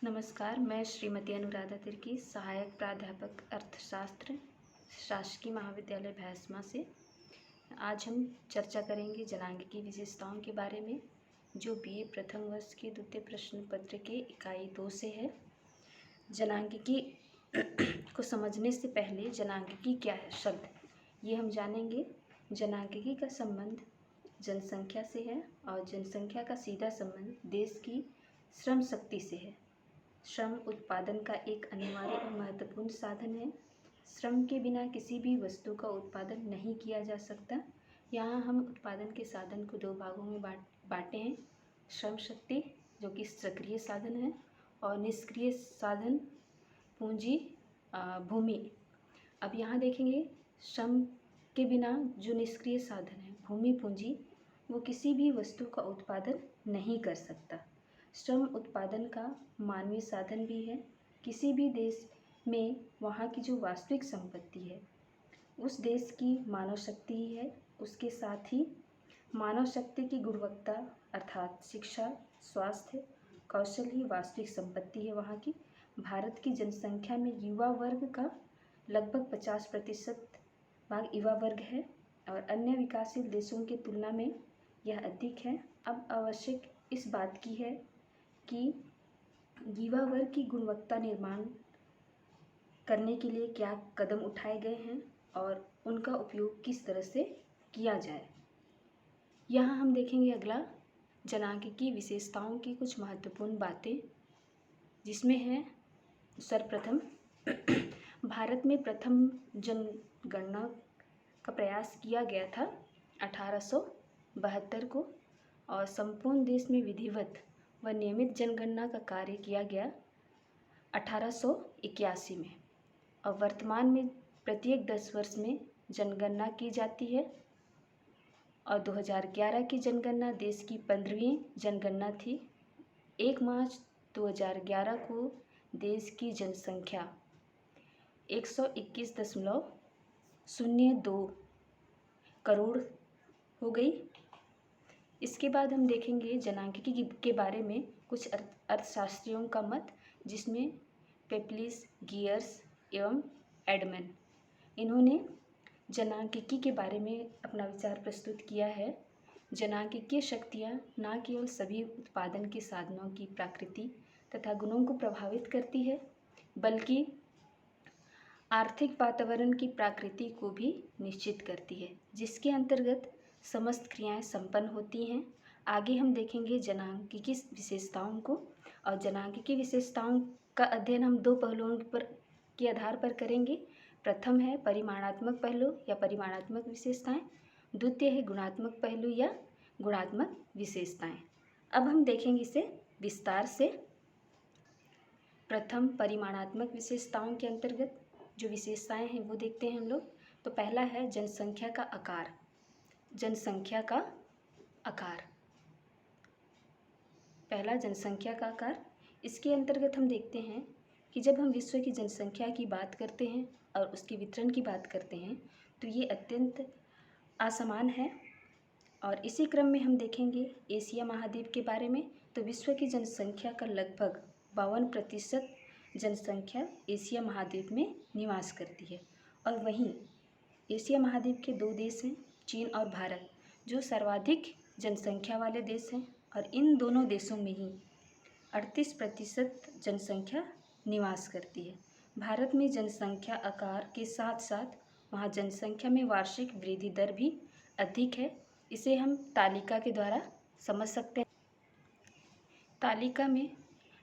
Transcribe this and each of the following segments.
नमस्कार, मैं श्रीमती अनुराधा तिर्की, सहायक प्राध्यापक अर्थशास्त्र, शासकीय महाविद्यालय भैंसमा से। आज हम चर्चा करेंगे जनांगिकी विशेषताओं के बारे में, जो बीए प्रथम वर्ष के द्वितीय प्रश्न पत्र के इकाई 2 से है। जनांगिकी को समझने से पहले जनांगिकी क्या है शब्द, ये हम जानेंगे। जनांगिकी का संबंध जनसंख्या से है और जनसंख्या का सीधा संबंध देश की श्रम शक्ति से है। श्रम उत्पादन का एक अनिवार्य और महत्वपूर्ण साधन है। श्रम के बिना किसी भी वस्तु का उत्पादन नहीं किया जा सकता। यहाँ हम उत्पादन के साधन को दो भागों में बांटे हैं। श्रम शक्ति, जो कि सक्रिय साधन है, और निष्क्रिय साधन पूंजी भूमि। अब यहाँ देखेंगे, श्रम के बिना जो निष्क्रिय साधन है भूमि पूंजी, वो किसी भी वस्तु का उत्पादन नहीं कर सकता। श्रम उत्पादन का मानवीय साधन भी है। किसी भी देश में वहाँ की जो वास्तविक संपत्ति है उस देश की मानव शक्ति ही है। उसके साथ ही मानव शक्ति की गुणवत्ता अर्थात शिक्षा, स्वास्थ्य, कौशल ही वास्तविक संपत्ति है वहाँ की। भारत की जनसंख्या में युवा वर्ग का लगभग 50% भाग युवा वर्ग है और अन्य विकासशील देशों की तुलना में यह अधिक है। अब आवश्यक इस बात की है कि युवा वर्ग की गुणवत्ता निर्माण करने के लिए क्या कदम उठाए गए हैं और उनका उपयोग किस तरह से किया जाए। यहाँ हम देखेंगे अगला, जनांगिकी विशेषताओं की कुछ महत्वपूर्ण बातें, जिसमें है सर्वप्रथम भारत में प्रथम जनगणना का प्रयास किया गया था 1872 को, और संपूर्ण देश में विधिवत व नियमित जनगणना का कार्य किया गया 1881 में। और वर्तमान में प्रत्येक 10 वर्ष में जनगणना की जाती है और 2011 की जनगणना देश की 15वीं जनगणना थी। 1 मार्च 2011 को देश की जनसंख्या 121.02 करोड़ हो गई। इसके बाद हम देखेंगे जनांगिकी के बारे में कुछ अर्थशास्त्रियों का मत, जिसमें पेप्लिस, गियर्स एवं एडमन, इन्होंने जनांगिकी के बारे में अपना विचार प्रस्तुत किया है। जनांगिकीय शक्तियाँ न केवल सभी उत्पादन के साधनों की प्रकृति तथा गुणों को प्रभावित करती है, बल्कि आर्थिक वातावरण की प्रकृति को भी निश्चित करती है, जिसके अंतर्गत समस्त क्रियाएं संपन्न होती हैं। आगे हम देखेंगे जनांगिकी विशेषताओं को, और जनांगिकी विशेषताओं का अध्ययन हम दो पहलुओं पर के आधार पर करेंगे। प्रथम है परिमाणात्मक पहलू या परिमाणात्मक विशेषताएं, द्वितीय है गुणात्मक पहलू या गुणात्मक विशेषताएं। अब हम देखेंगे इसे विस्तार से। प्रथम परिमाणात्मक विशेषताओं के अंतर्गत जो विशेषताएं हैं वो देखते हैं हम लोग। तो पहला है जनसंख्या का आकार। जनसंख्या का आकार, पहला जनसंख्या का आकार। इसके अंतर्गत हम देखते हैं कि जब हम विश्व की जनसंख्या की बात करते हैं और उसके वितरण की बात करते हैं तो ये अत्यंत असमान है। और इसी क्रम में हम देखेंगे एशिया महाद्वीप के बारे में। तो विश्व की जनसंख्या का लगभग 52% जनसंख्या एशिया महाद्वीप में निवास करती है। और वहीं एशिया महाद्वीप के दो देश हैं, चीन और भारत, जो सर्वाधिक जनसंख्या वाले देश हैं। और इन दोनों देशों में ही 38% जनसंख्या निवास करती है। भारत में जनसंख्या आकार के साथ साथ वहाँ जनसंख्या में वार्षिक वृद्धि दर भी अधिक है। इसे हम तालिका के द्वारा समझ सकते हैं। तालिका में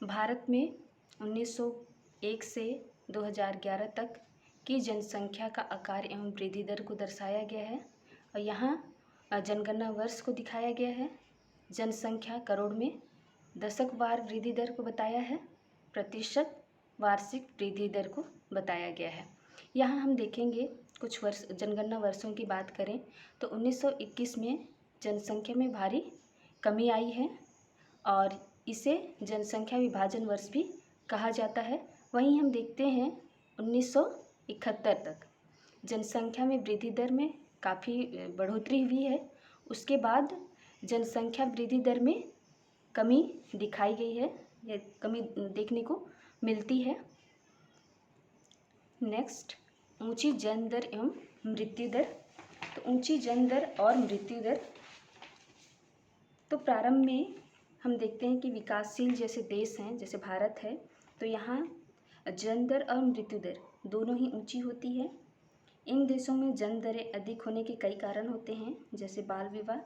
भारत में 1901 से 2011 तक की जनसंख्या का आकार एवं वृद्धि दर को दर्शाया गया है। और यहाँ जनगणना वर्ष को दिखाया गया है। जनसंख्या करोड़ में, दशकवार वृद्धि दर को बताया है, प्रतिशत वार्षिक वृद्धि दर को बताया गया है। यहाँ हम देखेंगे कुछ वर्ष जनगणना वर्षों की बात करें तो 1921 में जनसंख्या में भारी कमी आई है और इसे जनसंख्या विभाजन वर्ष भी कहा जाता है। वहीं हम देखते हैं 1971 तक जनसंख्या में वृद्धि दर में काफ़ी बढ़ोतरी हुई है। उसके बाद जनसंख्या वृद्धि दर में कमी दिखाई गई है। यह कमी देखने को मिलती है। नेक्स्ट, ऊंची जन्म दर एवं मृत्यु दर। तो ऊंची जन्म दर और मृत्यु दर, तो प्रारंभ में हम देखते हैं कि विकासशील जैसे देश हैं, जैसे भारत है, तो यहाँ जन्म दर और मृत्यु दर दोनों ही ऊंची होती है। इन देशों में जन्म दरें अधिक होने के कई कारण होते हैं, जैसे बाल विवाह,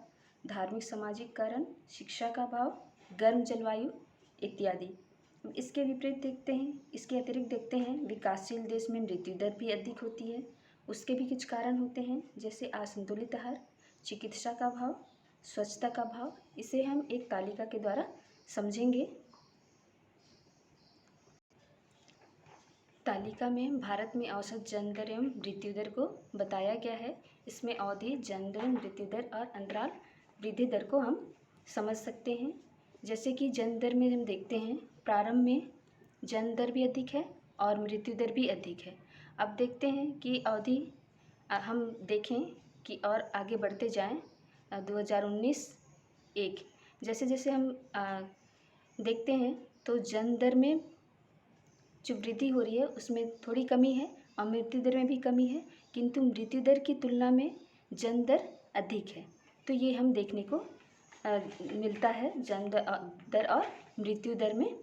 धार्मिक सामाजिक कारण, शिक्षा का अभाव, गर्म जलवायु इत्यादि। इसके विपरीत देखते हैं, इसके अतिरिक्त देखते हैं विकासशील देश में मृत्यु दर भी अधिक होती है। उसके भी कुछ कारण होते हैं, जैसे असंतुलित आहार, चिकित्सा का अभाव, स्वच्छता का अभाव। इसे हम एक तालिका के द्वारा समझेंगे। तालिका में भारत में औसत जन्म दर एवं मृत्यु दर को बताया गया है। इसमें अवधि, जन्म दर, मृत्यु दर और अंतराल वृद्धि दर को हम समझ सकते हैं। जैसे कि जन्म दर में हम देखते हैं प्रारंभ में जन्म दर भी अधिक है और मृत्यु दर भी अधिक है। अब देखते हैं कि अवधि हम देखें कि और आगे बढ़ते जाएं 2019-1 जैसे जैसे हम देखते हैं तो जन्म दर में जो वृद्धि हो रही है उसमें थोड़ी कमी है और मृत्यु दर में भी कमी है, किंतु मृत्यु दर की तुलना में जन्म दर अधिक है। तो ये हम देखने को मिलता है जन्म दर और मृत्यु दर में।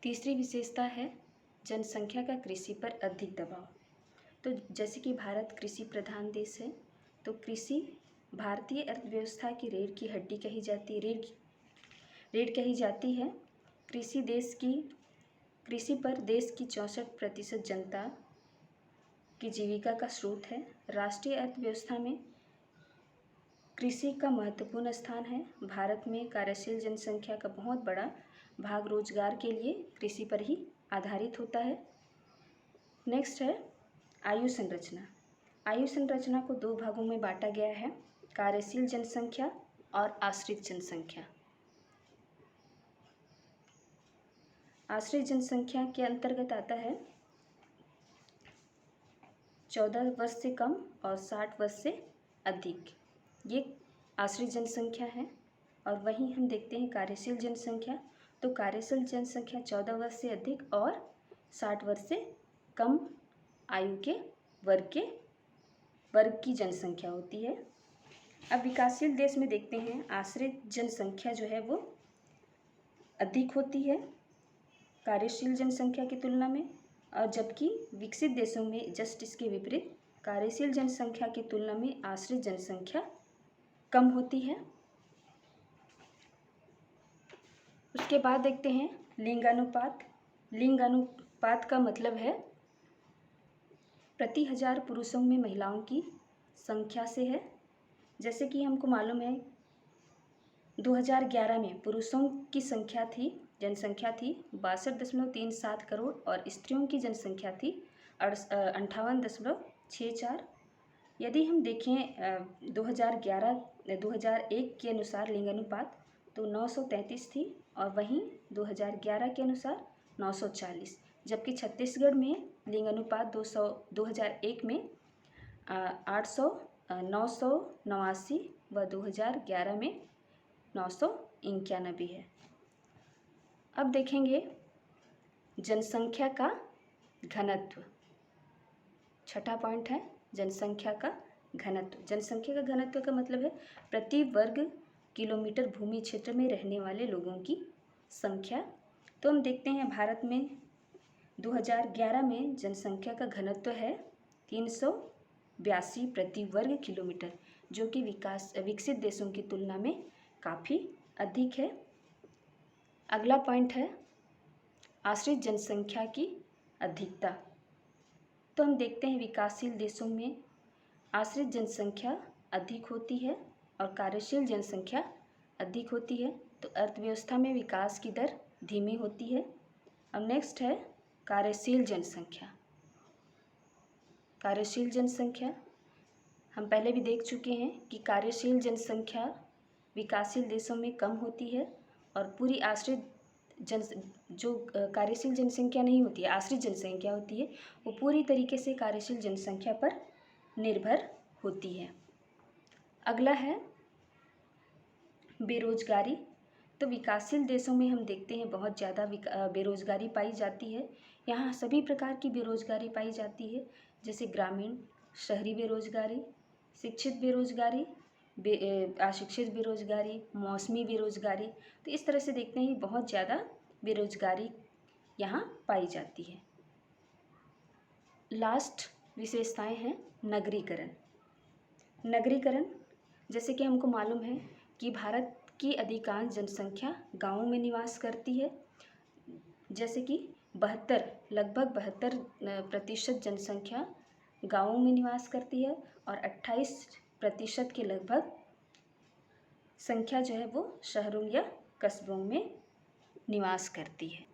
तीसरी विशेषता है जनसंख्या का कृषि पर अधिक दबाव। तो जैसे कि भारत कृषि प्रधान देश है, तो कृषि भारतीय अर्थव्यवस्था की रीढ़ की हड्डी कही जाती है, रीढ़ कही जाती है। कृषि पर देश की 64% जनता की जीविका का स्रोत है। राष्ट्रीय अर्थव्यवस्था में कृषि का महत्वपूर्ण स्थान है। भारत में कार्यशील जनसंख्या का बहुत बड़ा भाग रोजगार के लिए कृषि पर ही आधारित होता है। नेक्स्ट है आयु संरचना। आयु संरचना को दो भागों में बांटा गया है, कार्यशील जनसंख्या और आश्रित जनसंख्या। आश्रित जनसंख्या के अंतर्गत आता है 14 वर्ष से कम और 60 वर्ष से अधिक, ये आश्रित जनसंख्या है। और वहीं हम देखते हैं कार्यशील जनसंख्या, तो कार्यशील जनसंख्या 14 वर्ष से अधिक और 60 वर्ष से कम आयु के वर्ग की जनसंख्या होती है। अब विकासशील देश में देखते हैं आश्रित जनसंख्या जो है वो अधिक होती है कार्यशील जनसंख्या की तुलना में, और जबकि विकसित देशों में जस्ट इसके विपरीत कार्यशील जनसंख्या की तुलना में आश्रित जनसंख्या कम होती है। उसके बाद देखते हैं लिंगानुपात। लिंगानुपात का मतलब है प्रति 1000 पुरुषों में महिलाओं की संख्या से है। जैसे कि हमको मालूम है 2011 में पुरुषों की जनसंख्या थी 62.37 करोड़ और स्त्रियों की जनसंख्या थी 58.64। यदि हम देखें 2001 के अनुसार लिंगानुपात तो 933 थी और वहीं 2011 के अनुसार 940, जबकि छत्तीसगढ़ में लिंगानुपात 2001 में 989 व 2011 में 991 है। अब देखेंगे जनसंख्या का घनत्व। छठा पॉइंट है जनसंख्या का घनत्व। जनसंख्या का घनत्व का मतलब है प्रति वर्ग किलोमीटर भूमि क्षेत्र में रहने वाले लोगों की संख्या। तो हम देखते हैं भारत में 2011 में जनसंख्या का घनत्व है 382 प्रति वर्ग किलोमीटर, जो कि विकसित देशों की तुलना में काफ़ी अधिक है। अगला पॉइंट है आश्रित जनसंख्या की अधिकता। तो हम देखते हैं विकासशील देशों में आश्रित जनसंख्या अधिक होती है और कार्यशील जनसंख्या अधिक होती है, तो अर्थव्यवस्था में विकास की दर धीमी होती है। अब नेक्स्ट है कार्यशील जनसंख्या। कार्यशील जनसंख्या हम पहले भी देख चुके हैं कि कार्यशील जनसंख्या विकासशील देशों में कम होती है और पूरी आश्रित जो कार्यशील जनसंख्या नहीं होती है, आश्रित जनसंख्या होती है, वो पूरी तरीके से कार्यशील जनसंख्या पर निर्भर होती है। अगला है बेरोजगारी। तो विकासशील देशों में हम देखते हैं बहुत ज़्यादा बेरोज़गारी पाई जाती है। यहाँ सभी प्रकार की बेरोज़गारी पाई जाती है, जैसे ग्रामीण, शहरी बेरोज़गारी, शिक्षित बेरोज़गारी, अशिक्षित बेरोज़गारी, मौसमी बेरोज़गारी। तो इस तरह से देखते हैं बहुत ज़्यादा बेरोज़गारी यहाँ पाई जाती है। लास्ट विशेषताएं हैं नगरीकरण। नगरीकरण, जैसे कि हमको मालूम है कि भारत की अधिकांश जनसंख्या गाँवों में निवास करती है, जैसे कि लगभग 72% जनसंख्या गाँवों में निवास करती है और 28% के लगभग संख्या जो है वो शहरों या कस्बों में निवास करती है।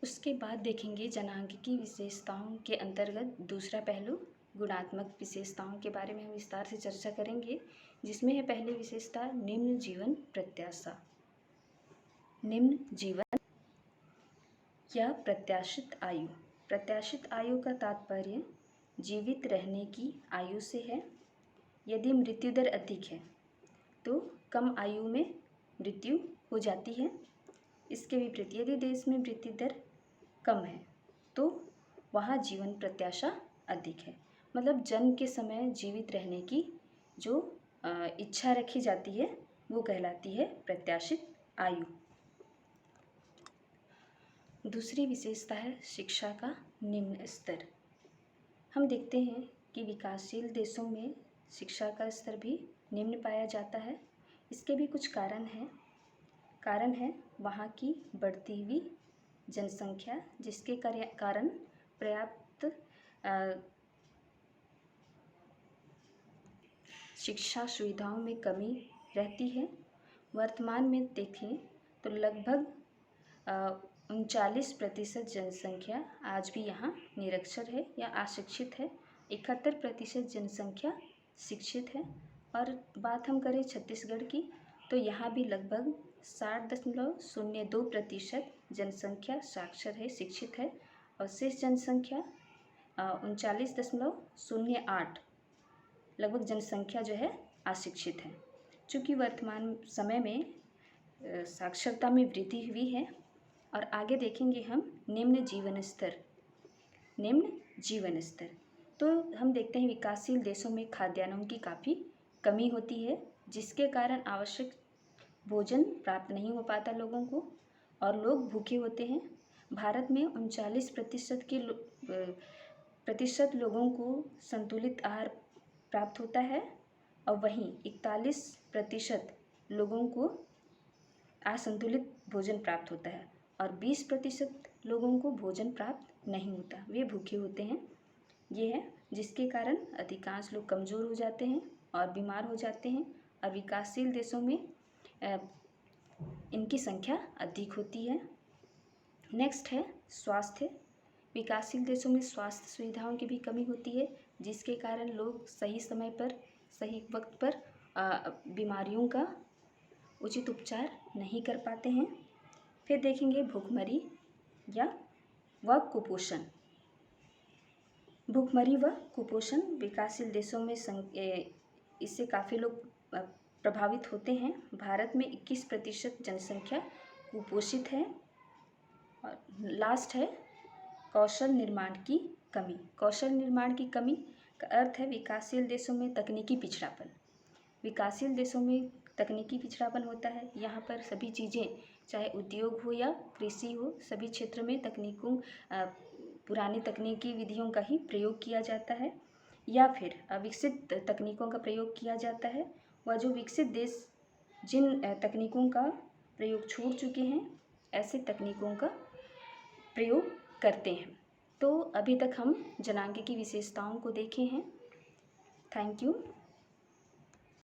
उसके बाद देखेंगे जनांगीय विशेषताओं के अंतर्गत दूसरा पहलू गुणात्मक विशेषताओं के बारे में हम विस्तार से चर्चा करेंगे, जिसमें है पहली विशेषता निम्न जीवन प्रत्याशा। निम्न जीवन या प्रत्याशित आयु। प्रत्याशित आयु का तात्पर्य जीवित रहने की आयु से है। यदि मृत्यु दर अधिक है तो कम आयु में मृत्यु हो जाती है। इसके विपरीत यदि देश में मृत्यु दर कम है तो वहाँ जीवन प्रत्याशा अधिक है। मतलब जन्म के समय जीवित रहने की जो इच्छा रखी जाती है वो कहलाती है प्रत्याशित आयु। दूसरी विशेषता है शिक्षा का निम्न स्तर। हम देखते हैं कि विकासशील देशों में शिक्षा का स्तर भी निम्न पाया जाता है। इसके भी कुछ कारण है वहाँ की बढ़ती हुई जनसंख्या, जिसके कारण पर्याप्त शिक्षा सुविधाओं में कमी रहती है। वर्तमान में देखें तो लगभग 39% जनसंख्या आज भी यहाँ निरक्षर है या अशिक्षित है। 71% जनसंख्या शिक्षित है। और बात हम करें छत्तीसगढ़ की तो यहाँ भी लगभग 60.02% जनसंख्या साक्षर है, शिक्षित है और शेष जनसंख्या 39.08 लगभग जनसंख्या जो है अशिक्षित है। चूँकि वर्तमान समय में साक्षरता में वृद्धि हुई है। और आगे देखेंगे हम निम्न जीवन स्तर। निम्न जीवन स्तर तो हम देखते हैं विकासशील देशों में खाद्यान्नों की काफ़ी कमी होती है, जिसके कारण आवश्यक भोजन प्राप्त नहीं हो पाता लोगों को और लोग भूखे होते हैं। भारत में 39% लोगों को संतुलित आहार प्राप्त होता है और वहीं 41% लोगों को असंतुलित भोजन प्राप्त होता है और 20% लोगों को भोजन प्राप्त नहीं होता, वे भूखे होते हैं। ये है जिसके कारण अधिकांश लोग कमज़ोर हो जाते हैं और बीमार हो जाते हैं और विकासशील देशों में इनकी संख्या अधिक होती है। नेक्स्ट है स्वास्थ्य। विकासशील देशों में स्वास्थ्य सुविधाओं की भी कमी होती है, जिसके कारण लोग सही समय पर सही वक्त पर बीमारियों का उचित उपचार नहीं कर पाते हैं। फिर देखेंगे भूखमरी व कुपोषण। भूखमरी व कुपोषण विकासशील देशों में इससे काफ़ी लोग प्रभावित होते हैं। भारत में 21% जनसंख्या कुपोषित है। और लास्ट है कौशल निर्माण की कमी। कौशल निर्माण की कमी का अर्थ है विकासशील देशों में तकनीकी पिछड़ापन। विकासशील देशों में तकनीकी पिछड़ापन होता है। यहाँ पर सभी चीज़ें चाहे उद्योग हो या कृषि हो, सभी क्षेत्र में पुरानी तकनीकी विधियों का ही प्रयोग किया जाता है या फिर अविकसित तकनीकों का प्रयोग किया जाता है। वह जो विकसित देश जिन तकनीकों का प्रयोग छोड़ चुके हैं, ऐसे तकनीकों का प्रयोग करते हैं। तो अभी तक हम जनांगीय की विशेषताओं को देखे हैं। Thank you.